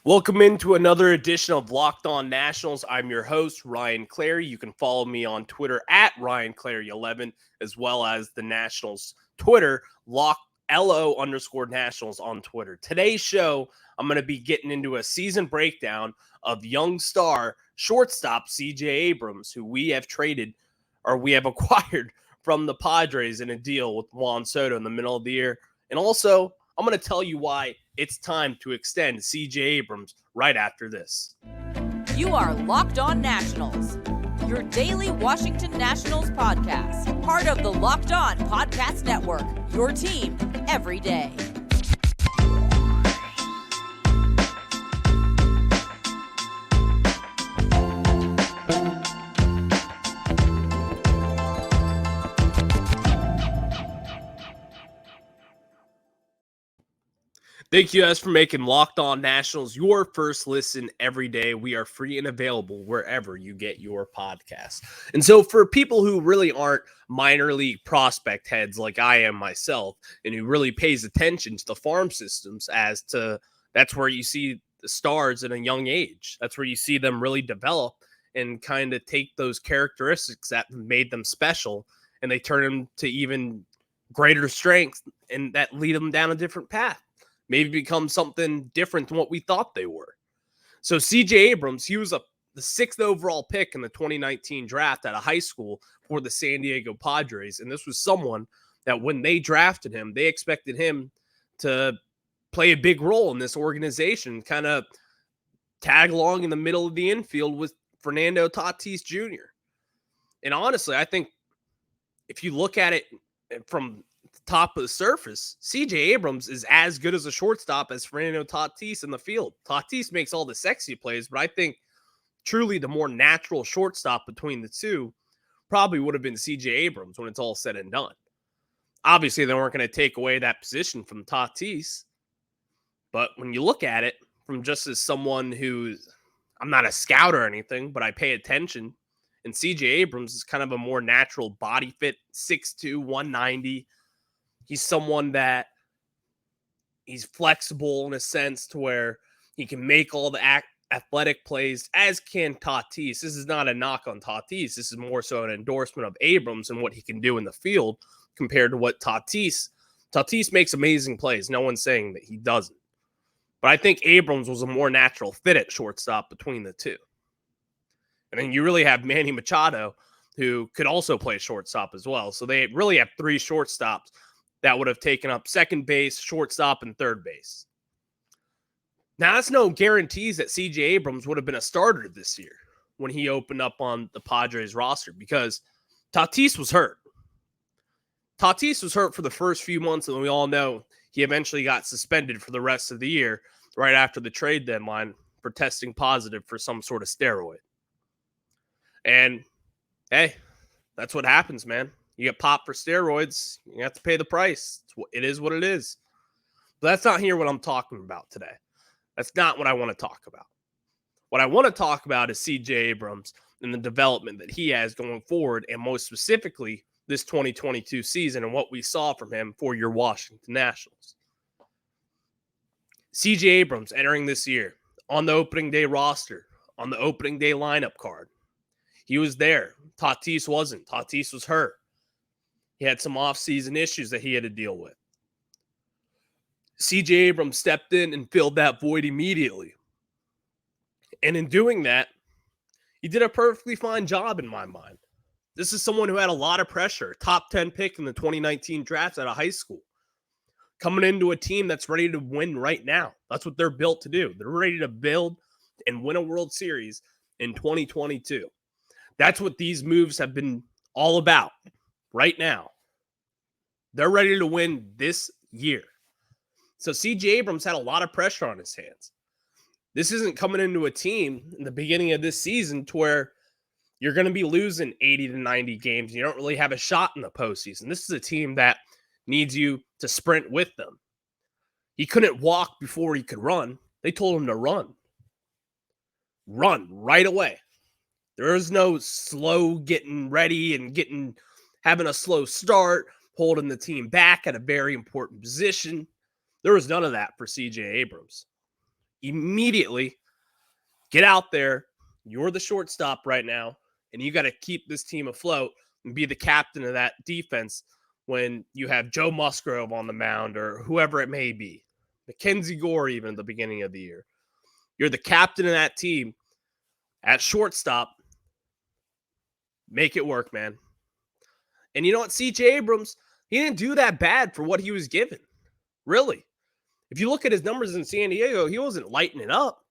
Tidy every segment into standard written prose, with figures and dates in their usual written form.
Welcome into another edition of Locked On Nationals. I'm your host, Ryan Clary. You can follow me on Twitter at RyanClary11, as well as the Nationals Twitter, LO_Nationals on Twitter. Today's show, I'm going to be getting into a season breakdown of young star shortstop CJ Abrams, who we have acquired from the Padres in a deal with Juan Soto in the middle of the year. And also, I'm going to tell you why it's time to extend CJ Abrams right after this. You are Locked On Nationals, your daily Washington Nationals podcast, part of the Locked On Podcast Network, your team every day. Thank you guys for making Locked On Nationals your first listen every day. We are free and available wherever you get your podcasts. And so for people who really aren't minor league prospect heads like I am myself, and who really pays attention to the farm systems that's where you see the stars at a young age. That's where you see them really develop and kind of take those characteristics that made them special and they turn them to even greater strength and that lead them down a different path. Maybe become something different than what we thought they were. So CJ Abrams, he was the 6th overall pick in the 2019 draft out of high school for the San Diego Padres. And this was someone that when they drafted him, they expected him to play a big role in this organization, kind of tag along in the middle of the infield with Fernando Tatis Jr. And honestly, I think if you look at it from top of the surface, CJ Abrams is as good as a shortstop as Fernando Tatis in the field. Tatis makes all the sexy plays, but I think truly the more natural shortstop between the two probably would have been CJ Abrams when it's all said and done. Obviously, they weren't going to take away that position from Tatis, but when you look at it from just as someone I'm not a scout or anything, but I pay attention, and CJ Abrams is kind of a more natural body fit, 6'2", 190. He's someone that he's flexible in a sense to where he can make all the athletic plays, as can Tatis. This is not a knock on Tatis. This is more so an endorsement of Abrams and what he can do in the field compared to what Tatis makes amazing plays. No one's saying that he doesn't. But I think Abrams was a more natural fit at shortstop between the two. And then you really have Manny Machado, who could also play shortstop as well. So they really have 3 shortstops that would have taken up second base, shortstop, and third base. Now, that's no guarantees that CJ Abrams would have been a starter this year when he opened up on the Padres roster because Tatis was hurt. Tatis was hurt for the first few months, and we all know he eventually got suspended for the rest of the year right after the trade deadline for testing positive for some sort of steroid. And, hey, that's what happens, man. You get popped for steroids, you have to pay the price. It is what it is. But that's not here what I'm talking about today. That's not what I want to talk about. What I want to talk about is CJ Abrams and the development that he has going forward, and most specifically, this 2022 season and what we saw from him for your Washington Nationals. CJ Abrams entering this year on the opening day roster, on the opening day lineup card. He was there. Tatis wasn't. Tatis was hurt. He had some offseason issues that he had to deal with. CJ Abrams stepped in and filled that void immediately. And in doing that, he did a perfectly fine job in my mind. This is someone who had a lot of pressure, top 10 pick in the 2019 draft out of high school, coming into a team that's ready to win right now. That's what they're built to do. They're ready to build and win a World Series in 2022. That's what these moves have been all about right now. They're ready to win this year. So CJ Abrams had a lot of pressure on his hands. This isn't coming into a team in the beginning of this season to where you're going to be losing 80 to 90 games. You don't really have a shot in the postseason. This is a team that needs you to sprint with them. He couldn't walk before he could run. They told him to run. Run right away. There is no slow getting ready and having a slow start, holding the team back at a very important position. There was none of that for CJ Abrams. immediately get out there. You're the shortstop right now, and you got to keep this team afloat and be the captain of that defense when you have Joe Musgrove on the mound or whoever it may be. Mackenzie Gore, even at the beginning of the year. You're the captain of that team at shortstop. Make it work, man. And you know what? CJ Abrams, he didn't do that bad for what he was given. Really. If you look at his numbers in San Diego, he wasn't lighting it up,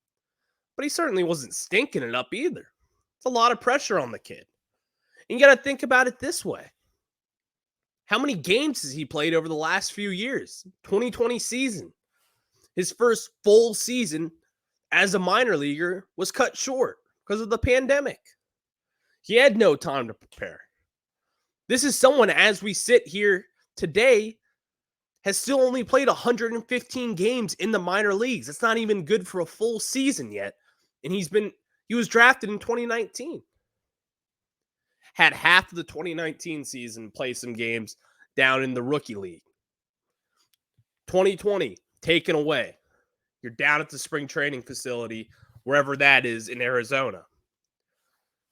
but he certainly wasn't stinking it up either. It's a lot of pressure on the kid. And you got to think about it this way. How many games has he played over the last few years? 2020 season. His first full season as a minor leaguer was cut short because of the pandemic. He had no time to prepare. This is someone, as we sit here today, has still only played 115 games in the minor leagues. It's not even good for a full season yet. And he was drafted in 2019. Had half of the 2019 season play some games down in the rookie league. 2020, taken away. You're down at the spring training facility, wherever that is in Arizona.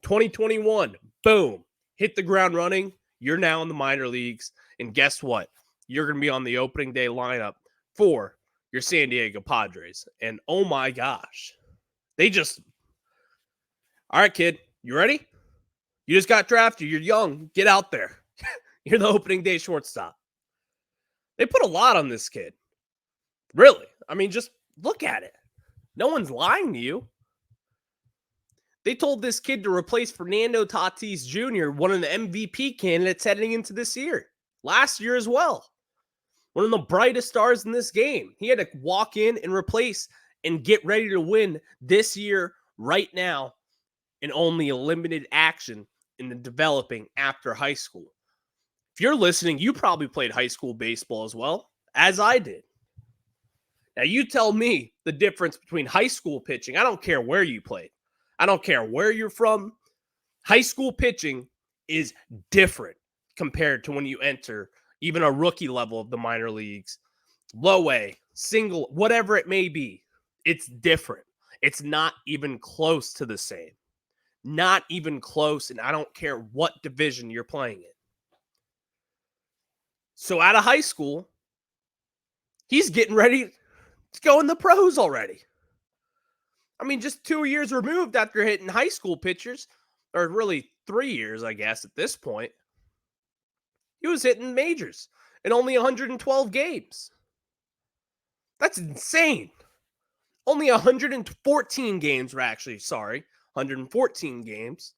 2021, boom, hit the ground running. You're now in the minor leagues. And guess what? You're going to be on the opening day lineup for your San Diego Padres. And oh my gosh, all right, kid, you ready? You just got drafted. You're young. Get out there. You're the opening day shortstop. They put a lot on this kid. Really. I mean, just look at it. No one's lying to you. They told this kid to replace Fernando Tatis Jr., one of the MVP candidates heading into this year. Last year as well. One of the brightest stars in this game. He had to walk in and replace and get ready to win this year, right now, in only a limited action in the developing after high school. If you're listening, you probably played high school baseball as well, as I did. Now, you tell me the difference between high school pitching. I don't care where you played. I don't care where you're from. High school pitching is different compared to when you enter even a rookie level of the minor leagues, low A, single, whatever it may be. It's different. It's not even close to the same. Not even close, and I don't care what division you're playing in. So out of high school, he's getting ready to go in the pros already. I mean, just 2 years removed after hitting high school pitchers, or really 3 years, I guess, at this point. He was hitting majors in only 112 games. That's insane. Only 114 games 114 games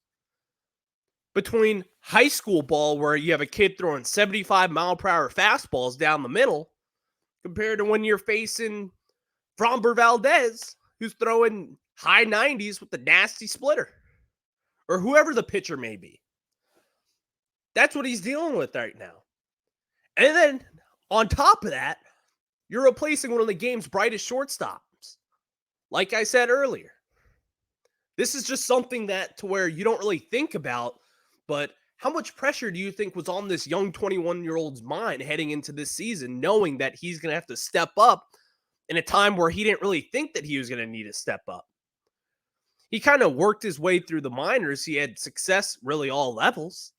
between high school ball, where you have a kid throwing 75-mile-per-hour fastballs down the middle, compared to when you're facing Framber Valdez, who's throwing high 90s with the nasty splitter, or whoever the pitcher may be. That's what he's dealing with right now. And then on top of that, you're replacing one of the game's brightest shortstops. Like I said earlier, this is just something that to where you don't really think about, but how much pressure do you think was on this young 21-year-old's mind heading into this season, knowing that he's going to have to step up in a time where he didn't really think that he was going to need to step up? He kind of worked his way through the minors. He had success really all levels.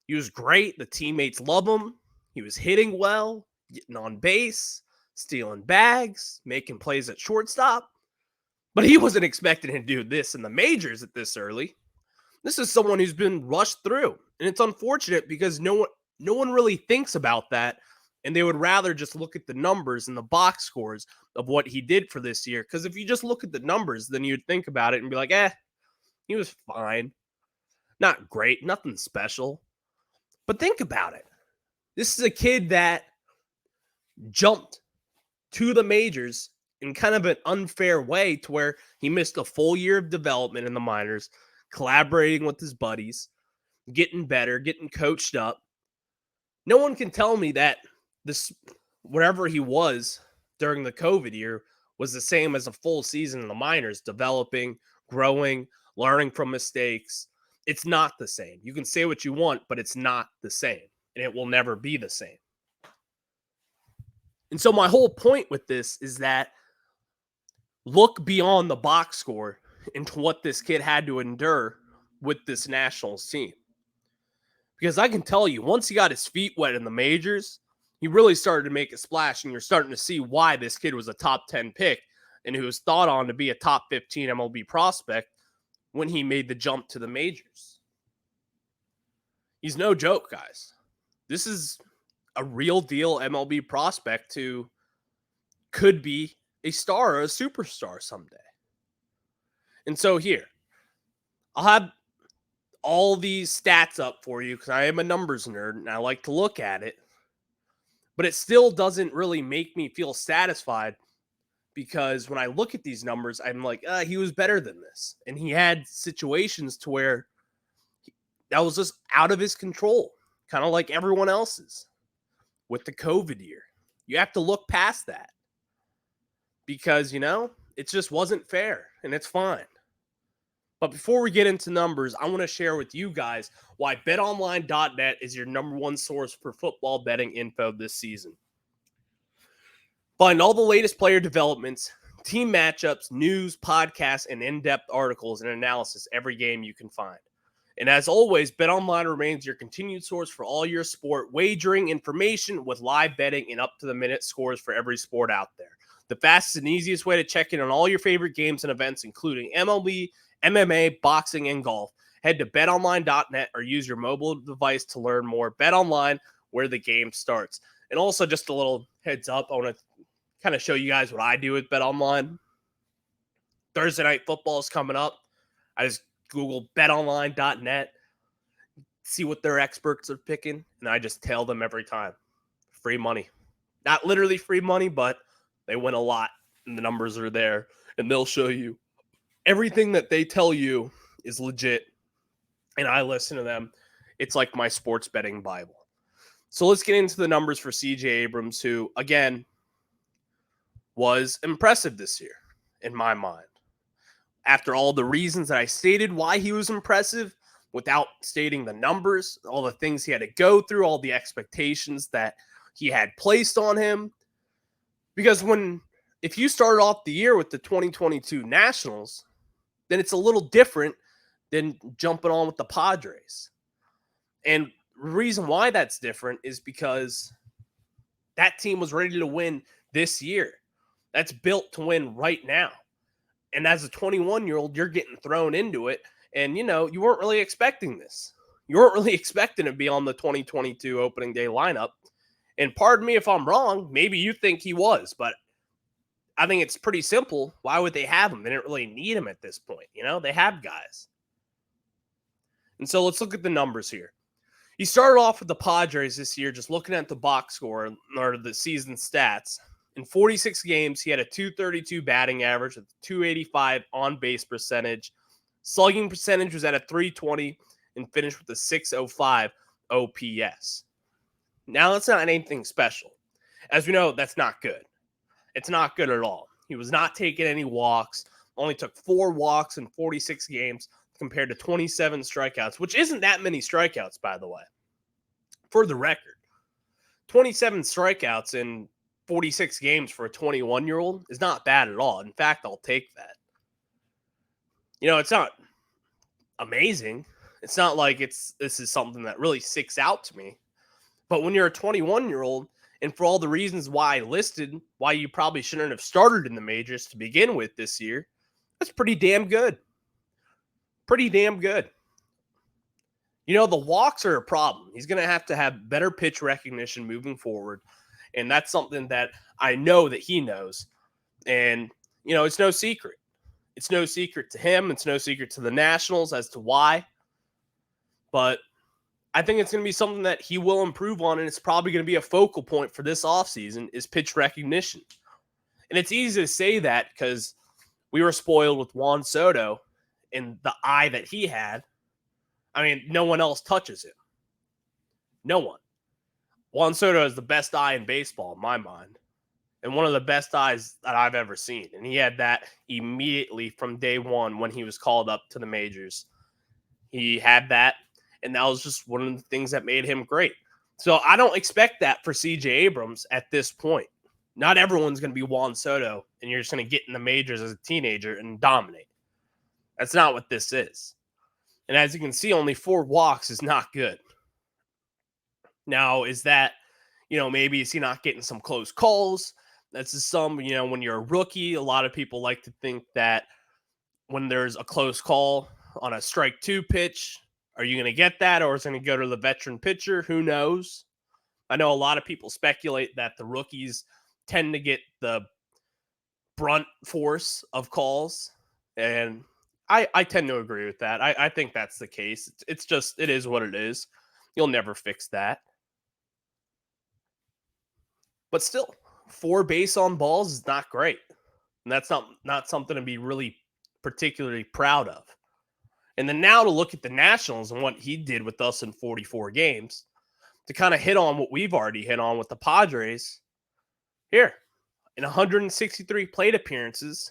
He was great. The teammates love him. He was hitting well, getting on base, stealing bags, making plays at shortstop. But he wasn't expecting to do this in the majors at this early. This is someone who's been rushed through. And it's unfortunate because no one really thinks about that. And they would rather just look at the numbers and the box scores of what he did for this year. Because if you just look at the numbers, then you'd think about it and be like, he was fine. Not great, nothing special. But think about it. This is a kid that jumped to the majors in kind of an unfair way, to where he missed a full year of development in the minors, collaborating with his buddies, getting better, getting coached up. No one can tell me that this, whatever he was during the COVID year, was the same as a full season in the minors, developing, growing, learning from mistakes. It's not the same. You can say what you want, but it's not the same, and it will never be the same. And so my whole point with this is that look beyond the box score into what this kid had to endure with this Nationals team. Because I can tell you, once he got his feet wet in the majors, he really started to make a splash, and you're starting to see why this kid was a top 10 pick and who was thought on to be a top 15 MLB prospect when he made the jump to the majors. He's no joke, guys. This is a real deal MLB prospect who could be a star or a superstar someday. And so here, I'll have all these stats up for you because I am a numbers nerd and I like to look at it. But it still doesn't really make me feel satisfied because when I look at these numbers, I'm like, he was better than this. And he had situations to where that was just out of his control, kind of like everyone else's with the COVID year. You have to look past that because, it just wasn't fair and it's fine. But before we get into numbers, I want to share with you guys why betonline.net is your number one source for football betting info this season. Find all the latest player developments, team matchups, news, podcasts, and in-depth articles and analysis every game you can find. And as always, BetOnline remains your continued source for all your sport wagering information with live betting and up-to-the-minute scores for every sport out there. The fastest and easiest way to check in on all your favorite games and events, including MLB, MMA, boxing, and golf. Head to betonline.net or use your mobile device to learn more. BetOnline, where the game starts. And also, just a little heads up, I want to kind of show you guys what I do with BetOnline. Thursday night football is coming up. I just Google betonline.net, see what their experts are picking, and I just tail them every time. Free money. Not literally free money, but they win a lot, and the numbers are there, and they'll show you everything that they tell you is legit, and I listen to them. It's like my sports betting Bible. So let's get into the numbers for CJ Abrams, who, again, was impressive this year, in my mind. After all the reasons that I stated why he was impressive, without stating the numbers, all the things he had to go through, all the expectations that he had placed on him. Because if you started off the year with the 2022 Nationals, then it's a little different than jumping on with the Padres. And the reason why that's different is because that team was ready to win this year. That's built to win right now. And as a 21-year-old, you're getting thrown into it. And, you weren't really expecting this. You weren't really expecting to be on the 2022 opening day lineup. And pardon me if I'm wrong. Maybe you think he was. But I think it's pretty simple. Why would they have him? They didn't really need him at this point. They have guys. And so let's look at the numbers here. He started off with the Padres this year, just looking at the box score or the season stats. In 46 games, he had a .232 batting average with 285 on-base percentage. Slugging percentage was at a .320 and finished with a .605 OPS. Now, that's not anything special. As we know, that's not good. It's not good at all. He was not taking any walks, only took 4 walks in 46 games compared to 27 strikeouts, which isn't that many strikeouts, by the way. For the record, 27 strikeouts in 46 games for a 21-year-old is not bad at all. In fact, I'll take that. It's not amazing. It's not like this is something that really sticks out to me. But when you're a 21-year-old, and for all the reasons why I listed, why you probably shouldn't have started in the majors to begin with this year, that's pretty damn good. Pretty damn good. The walks are a problem. He's going to have better pitch recognition moving forward. And that's something that I know that he knows. And, it's no secret. It's no secret to him. It's no secret to the Nationals as to why. But I think it's going to be something that he will improve on, and it's probably going to be a focal point for this offseason is pitch recognition. And it's easy to say that because we were spoiled with Juan Soto and the eye that he had. I mean, no one else touches him. No one. Juan Soto is the best eye in baseball, in my mind, and one of the best eyes that I've ever seen. And he had that immediately from day one when he was called up to the majors. He had that, and that was just one of the things that made him great. So I don't expect that for CJ Abrams at this point. Not everyone's going to be Juan Soto, and you're just going to get in the majors as a teenager and dominate. That's not what this is. And as you can see, only 4 walks is not good. Now, is that, maybe is he not getting some close calls? That's just some, when you're a rookie, a lot of people like to think that when there's a close call on a strike 2 pitch, are you going to get that, or is it going to go to the veteran pitcher? Who knows? I know a lot of people speculate that the rookies tend to get the brunt force of calls, and I tend to agree with that. I think that's the case. It's just, it is what it is. You'll never fix that. But still, 4 base on balls is not great. And that's not something to be really particularly proud of. And then now to look at the Nationals and what he did with us in 44 games, to kind of hit on what we've already hit on with the Padres. Here, in 163 plate appearances,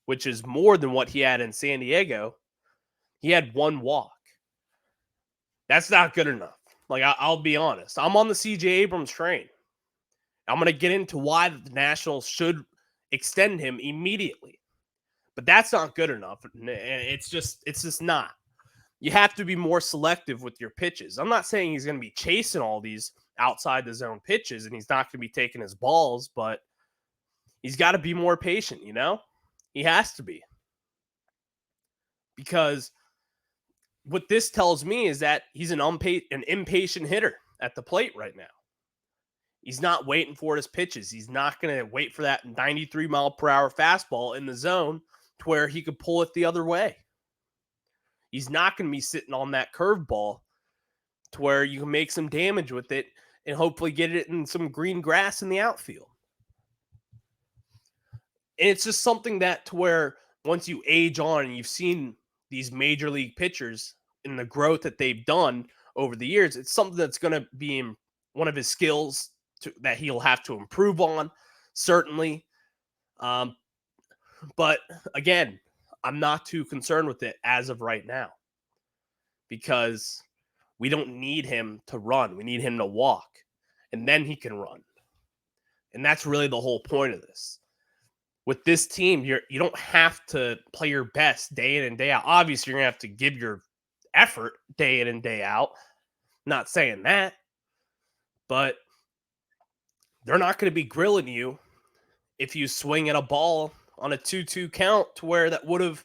which is more than what he had in San Diego, he had 1 walk. That's not good enough. Like, I'll be honest. I'm on the CJ Abrams train. I'm going to get into why the Nationals should extend him immediately. But that's not good enough. It's just not. You have to be more selective with your pitches. I'm not saying he's going to be chasing all these outside the zone pitches and he's not going to be taking his balls, but he's got to be more patient, He has to be. Because what this tells me is that he's an impatient hitter at the plate right now. He's not waiting for his pitches. He's not going to wait for that 93-mile-per-hour fastball in the zone to where he could pull it the other way. He's not going to be sitting on that curveball to where you can make some damage with it and hopefully get it in some green grass in the outfield. And it's just something that to where once you age on and you've seen these major league pitchers and the growth that they've done over the years, it's something that's going to be one of his skills that he'll have to improve on, certainly. But again, I'm not too concerned with it as of right now because we don't need him to run. We need him to walk, and then he can run. And that's really the whole point of this. With this team, you don't have to play your best day in and day out. Obviously, you're going to have to give your effort day in and day out. Not saying that, but they're not going to be grilling you if you swing at a ball on a 2-2 count to where that would have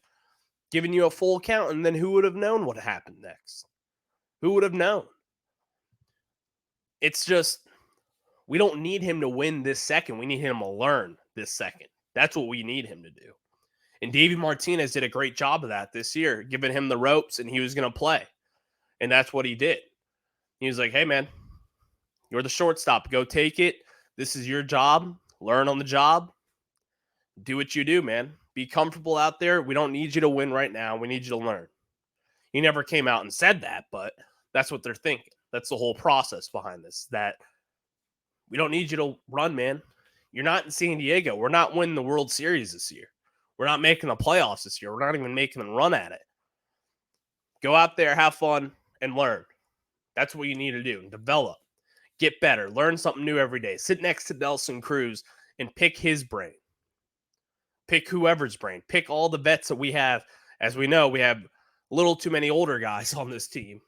given you a full count, and then who would have known what happened next? Who would have known? It's just, we don't need him to win this second. We need him to learn this second. That's what we need him to do. And Davey Martinez did a great job of that this year, giving him the ropes, and he was going to play. And that's what he did. He was like, hey, man, you're the shortstop. Go take it. This is your job. Learn on the job. Do what you do, man. Be comfortable out there. We don't need you to win right now. We need you to learn. He never came out and said that, but that's what they're thinking. That's the whole process behind this, that we don't need you to run, man. You're not in San Diego. We're not winning the World Series this year. We're not making the playoffs this year. We're not even making a run at it. Go out there, have fun, and learn. That's what you need to do. Develop. Get better. Learn something new every day. Sit next to Nelson Cruz and pick his brain. Pick whoever's brain. Pick all the vets that we have. As we know, we have a little too many older guys on this team.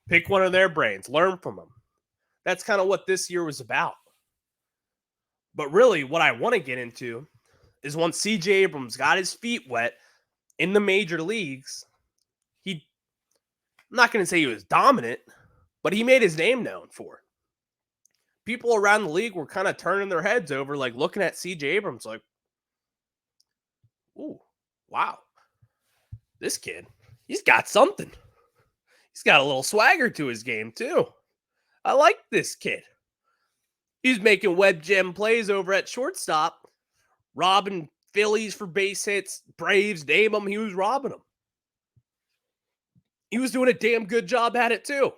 Pick one of their brains. Learn from them. That's kind of what this year was about. But really, what I want to get into is once CJ Abrams got his feet wet in the major leagues, I'm not going to say he was dominant, but he made his name known for it. People around the league were kind of turning their heads over, like looking at CJ Abrams like, ooh, wow, this kid, he's got something. He's got a little swagger to his game, too. I like this kid. He's making web gem plays over at shortstop, robbing Phillies for base hits, Braves, name them, he was robbing them. He was doing a damn good job at it, too.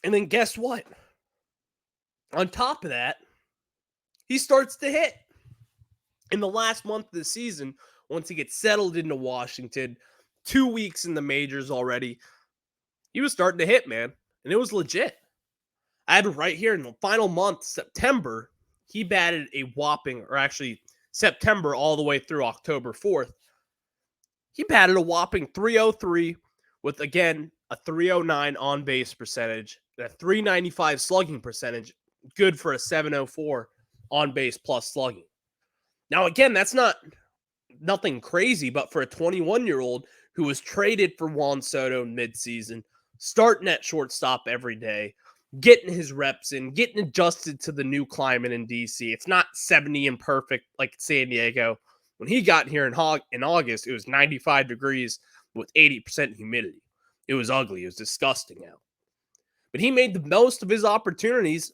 And then guess what? On top of that, he starts to hit. In the last month of the season, once he gets settled into Washington, 2 weeks in the majors already, he was starting to hit, man. And it was legit. I have it right here in the final month, September, he batted a whopping, or actually September all the way through October 4th, he batted a whopping 303 with, again, a 309 on-base percentage, a 395 slugging percentage, good for a 704 on-base plus slugging. Now, again, that's nothing crazy, but for a 21-year-old who was traded for Juan Soto midseason, starting at shortstop every day, getting his reps in, getting adjusted to the new climate in DC. It's not 70 and perfect like San Diego. When he got here in August, it was 95 degrees with 80% humidity. It was ugly. It was disgusting out. But he made the most of his opportunities,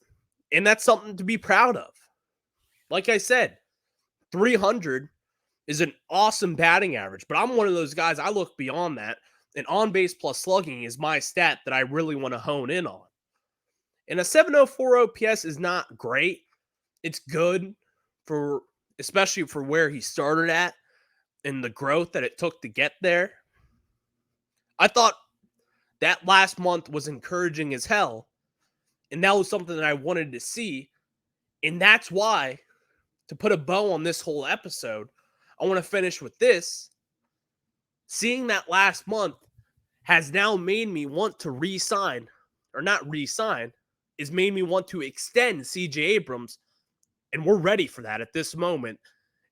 and that's something to be proud of. Like I said, 300 is an awesome batting average, but I'm one of those guys, I look beyond that, and on-base plus slugging is my stat that I really want to hone in on. And a 704 OPS is not great. It's good especially for where he started at and the growth that it took to get there. I thought that last month was encouraging as hell, and that was something that I wanted to see. And that's why, to put a bow on this whole episode, I want to finish with this. Seeing that last month has now made me want to re-sign, or not re-sign, is made me want to extend CJ Abrams, and we're ready for that at this moment.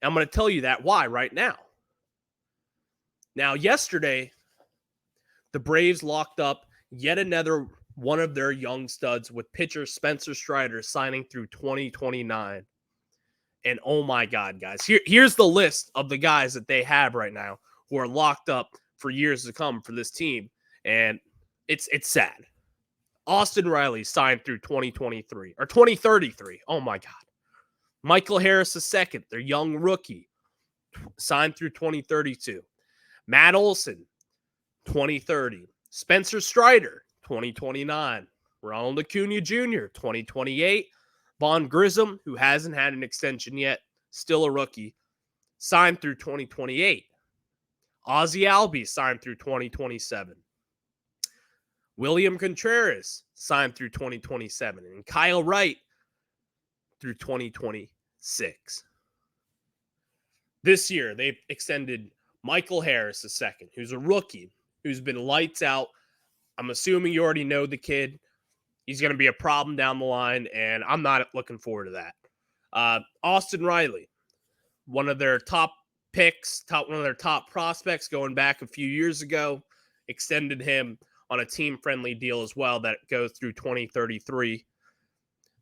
And I'm going to tell you that why right now. Now, yesterday, the Braves locked up yet another one of their young studs with pitcher Spencer Strider signing through 2029. And oh my God, guys, here's the list of the guys that they have right now who are locked up for years to come for this team. And it's sad. Austin Riley signed through 2023 or 2033. Oh my God. Michael Harris II, their young rookie, signed through 2032. Matt Olson, 2030. Spencer Strider, 2029. Ronald Acuna Jr., 2028. Vaughn Grissom, who hasn't had an extension yet, still a rookie, signed through 2028. Ozzie Albies signed through 2027. William Contreras signed through 2027. And Kyle Wright through 2026. This year, they've extended Michael Harris II, who's a rookie, who's been lights out. I'm assuming you already know the kid. He's going to be a problem down the line, and I'm not looking forward to that. Austin Riley, one of their top picks, one of their top prospects going back a few years ago, extended him on a team-friendly deal as well that goes through 2033.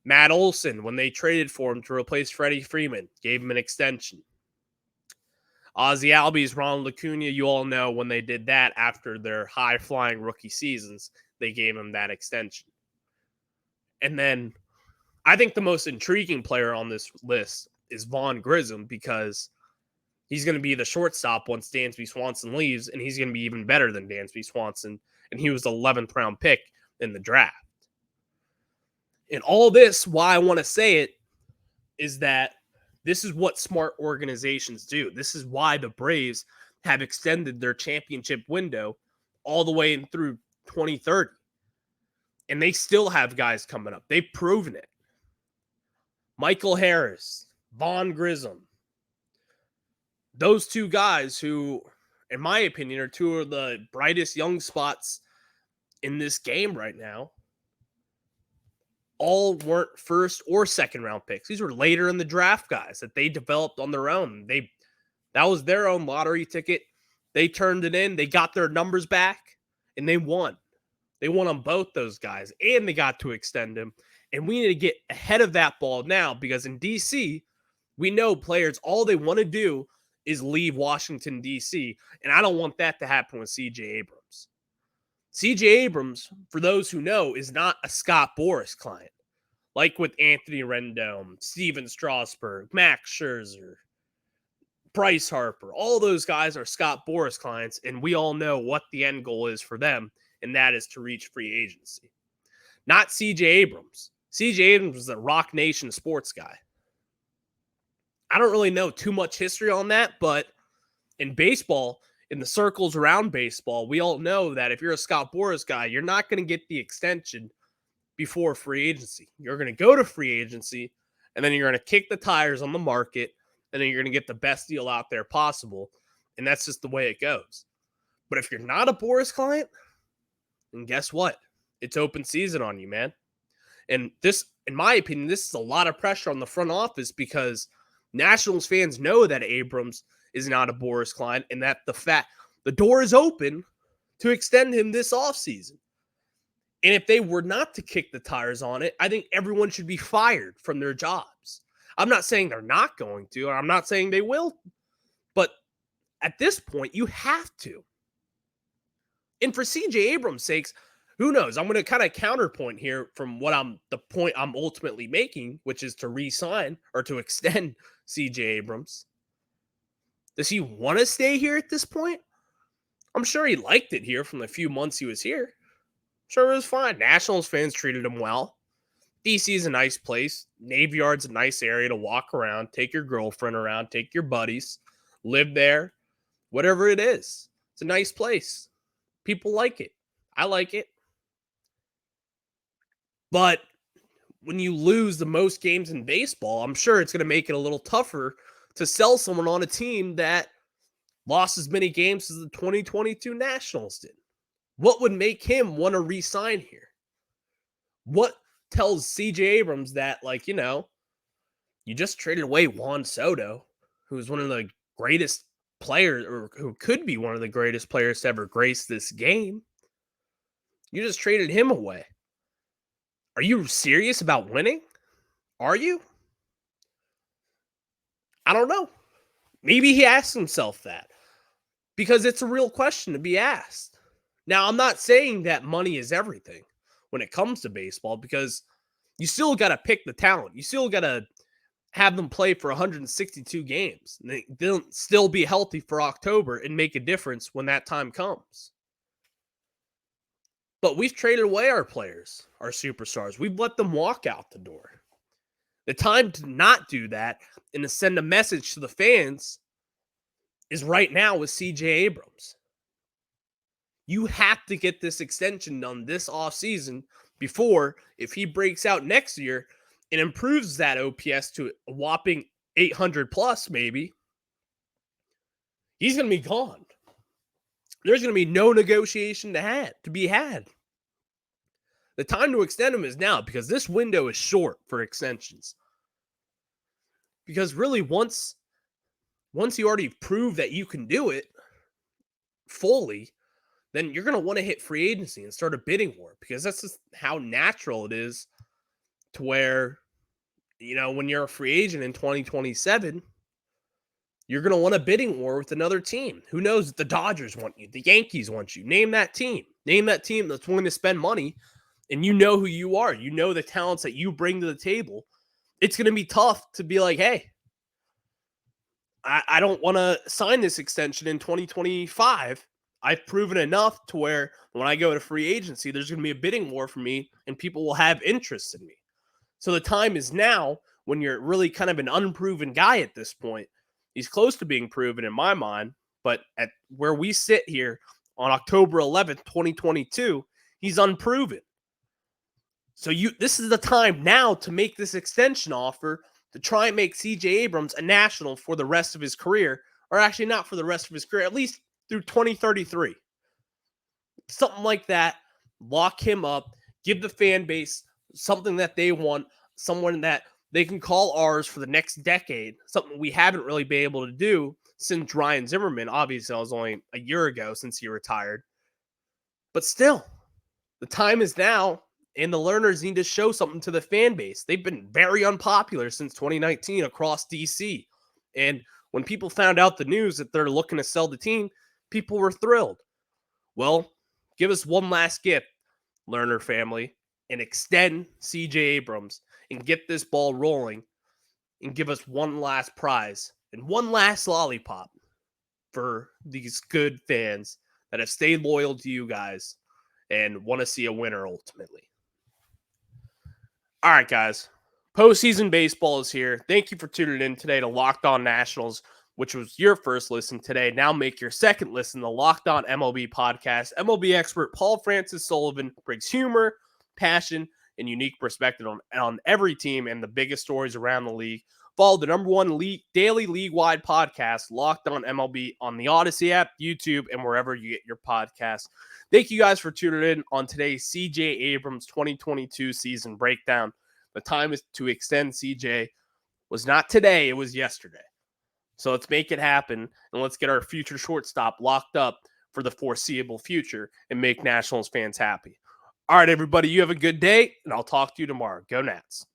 Matt Olson, when they traded for him to replace Freddie Freeman, gave him an extension. Ozzie Albies, Ronald Acuna, you all know when they did that after their high-flying rookie seasons, they gave him that extension. And then I think the most intriguing player on this list is Vaughn Grissom, because he's going to be the shortstop once Dansby Swanson leaves, and he's going to be even better than Dansby Swanson, and he was the 11th round pick in the draft. And all this, why I want to say it, is that this is what smart organizations do. This is why the Braves have extended their championship window all the way in through 2030. And they still have guys coming up. They've proven it. Michael Harris, Vaughn Grissom. Those two guys who, in my opinion, are two of the brightest young spots in this game right now, all weren't first or second round picks. These were later in the draft guys that they developed on their own. That was their own lottery ticket. They turned it in. They got their numbers back, and they won. They won on both those guys, and they got to extend them. And we need to get ahead of that ball now, because in D.C., we know players, all they want to do is leave Washington, D.C., and I don't want that to happen with CJ Abrams. CJ Abrams, for those who know, is not a Scott Boras client, like with Anthony Rendon, Steven Strasburg, Max Scherzer, Bryce Harper. All those guys are Scott Boras clients, and we all know what the end goal is for them, and that is to reach free agency. Not CJ Abrams. CJ Abrams was a Rock Nation sports guy. I don't really know too much history on that, but in baseball, in the circles around baseball, we all know that if you're a Scott Boras guy, you're not going to get the extension before free agency. You're going to go to free agency, and then you're going to kick the tires on the market, and then you're going to get the best deal out there possible. And that's just the way it goes. But if you're not a Boras client, then guess what? It's open season on you, man. And this, in my opinion, this is a lot of pressure on the front office because Nationals fans know that Abrams is not a Boras client and that the door is open to extend him this offseason. And if they were not to kick the tires on it, I think everyone should be fired from their jobs. I'm not saying they're not going to, or I'm not saying they will, but at this point, you have to. And for CJ Abrams' sakes, who knows? I'm going to kind of counterpoint here from the point I'm ultimately making, which is to re-sign or to extend CJ Abrams. Does he want to stay here at this point? I'm sure he liked it here from the few months he was here. Sure, it was fine. Nationals fans treated him well. DC is a nice place. Navy Yard's a nice area to walk around, take your girlfriend around, take your buddies, live there, whatever it is. It's a nice place. People like it. I like it. But when you lose the most games in baseball, I'm sure it's going to make it a little tougher to sell someone on a team that lost as many games as the 2022 Nationals did. What would make him want to re-sign here? What tells CJ Abrams that, you just traded away Juan Soto, who's one of the greatest players, or who could be one of the greatest players to ever grace this game. You just traded him away. Are you serious about winning? Are you? I don't know. Maybe he asked himself that because it's a real question to be asked. Now, I'm not saying that money is everything when it comes to baseball because you still got to pick the talent. You still got to have them play for 162 games. And they'll still be healthy for October and make a difference when that time comes. But we've traded away our players, our superstars. We've let them walk out the door. The time to not do that and to send a message to the fans is right now with CJ Abrams. You have to get this extension done this offseason before, if he breaks out next year and improves that OPS to a whopping 800 plus maybe, he's going to be gone. There's going to be no negotiation to be had. The time to extend him is now because this window is short for extensions. Because really, once you already prove that you can do it fully, then you're going to want to hit free agency and start a bidding war because that's just how natural it is to where, when you're a free agent in 2027, you're going to want a bidding war with another team. Who knows if the Dodgers want you, the Yankees want you. Name that team. Name that team that's willing to spend money, and you know who you are. You know the talents that you bring to the table. It's going to be tough to be like, hey, I don't want to sign this extension in 2025. I've proven enough to where when I go to free agency, there's going to be a bidding war for me and people will have interest in me. So the time is now when you're really kind of an unproven guy at this point. He's close to being proven in my mind, but at where we sit here on October 11th, 2022, he's unproven. So this is the time now to make this extension offer to try and make CJ Abrams a National for the rest of his career, or actually not for the rest of his career, at least through 2033. Something like that. Lock him up. Give the fan base something that they want, someone that they can call ours for the next decade, something we haven't really been able to do since Ryan Zimmerman. Obviously, it was only a year ago since he retired. But still, the time is now, and the learners need to show something to the fan base. They've been very unpopular since 2019 across DC. And when people found out the news that they're looking to sell the team, people were thrilled. Well, give us one last gift, learner family, and extend CJ Abrams and get this ball rolling and give us one last prize and one last lollipop for these good fans that have stayed loyal to you guys and want to see a winner ultimately. All right, guys. Postseason baseball is here. Thank you for tuning in today to Locked On Nationals, which was your first listen today. Now make your second listen to Locked On MLB podcast. MLB expert Paul Francis Sullivan brings humor, passion, and unique perspective on every team and the biggest stories around the league. Follow the #1 daily league-wide podcast, Locked On MLB, on the Odyssey app, YouTube, and wherever you get your podcasts. Thank you guys for tuning in on today's CJ Abrams 2022 season breakdown. The time is to extend CJ was not today, it was yesterday. So let's make it happen, and let's get our future shortstop locked up for the foreseeable future and make Nationals fans happy. All right, everybody, you have a good day, and I'll talk to you tomorrow. Go Nats.